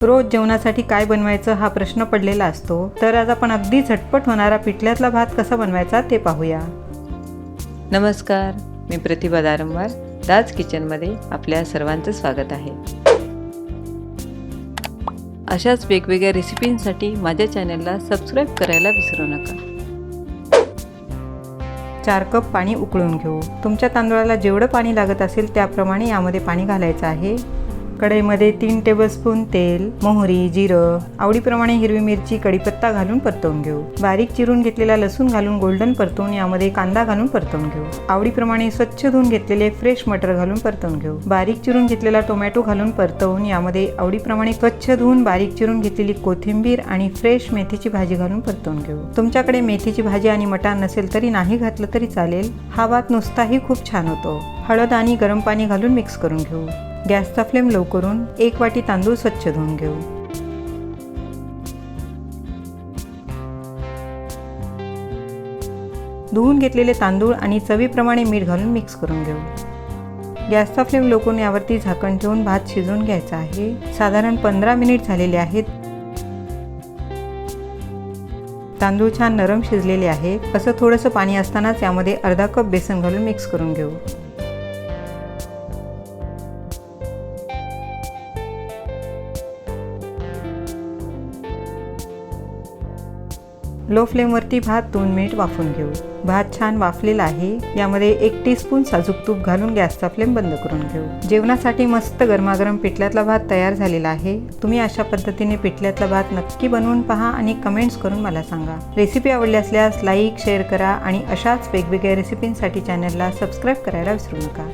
रोज जेवणासाठी काय बनवायचं हा प्रश्न पडलेला असतो, तर आज आपण अगदी झटपट होणारा पिठल्यातला भात कसा बनवायचा ते पाहूया. नमस्कार, मी प्रतिभा दारंवार. दाज किचनमध्ये आपल्या सर्वांचं स्वागत आहे. अशाच वेगवेगळ्या रेसिपींसाठी माझ्या चॅनलला सबस्क्राईब करायला विसरू नका. 4 कप पाणी उकळून घेऊ. तुमच्या तांदूळाला जेवढं पाणी लागत असेल त्याप्रमाणे यामध्ये पाणी घालायचं आहे. कढईमध्ये 3 टेबलस्पून तेल, मोहरी, जिरं, आवडीप्रमाणे हिरवी मिरची, कढीपत्ता घालून परतवून घेऊ. बारीक चिरून घेतलेला लसूण घालून गोल्डन परतवून यामध्ये कांदा घालून परतवून घेऊ. आवडीप्रमाणे स्वच्छ धुवून घेतलेले फ्रेश मटर घालून परतवून घेऊ. बारीक चिरून घेतलेला टोमॅटो घालून परतवून यामध्ये आवडीप्रमाणे स्वच्छ धुवून बारीक चिरून घेतलेली कोथिंबीर आणि फ्रेश मेथीची भाजी घालून परतवून घेऊ. तुमच्याकडे मेथीची भाजी आणि मटार नसेल तरी नाही घातलं तरी चालेल. हा भात नुसताही खूप छान होतो. हळद आणि गरम पाणी घालून मिक्स करून घेऊ. गॅसचा फ्लेम लो करून 1 वाटी तांदूळ स्वच्छ धुवून घेऊ. धुवून घेतलेले तांदूळ आणि चवीप्रमाणे मीठ घालून मिक्स करून घेऊ. गॅसचा फ्लेम लो करून यावरती झाकण ठेवून भात शिजवून घ्यायचा आहे. साधारण 15 मिनिट झालेले आहेत. तांदूळ छान नरम शिजलेले आहेत. असं थोडंसं पाणी असतानाच यामध्ये अर्धा कप बेसन घालून मिक्स करून घेऊ. लो फ्लेमवरती भात 2 मिनिट वाफवून घेऊ. भात छान वाफलेला आहे. यामध्ये 1 टीस्पून साजूक तूप घालून गॅसचा फ्लेम बंद करून घेऊ. जेवणासाठी मस्त गरमागरम पिठल्यातला भात तयार झालेला आहे. तुम्ही अशा पद्धतीने पिठल्यातला भात नक्की बनवून पहा आणि कमेंट्स करून मला सांगा. रेसिपी आवडली असल्यास लाईक, शेअर करा आणि अशाच वेगवेगळ्या रेसिपींसाठी चॅनलला सबस्क्राईब करायला विसरू नका.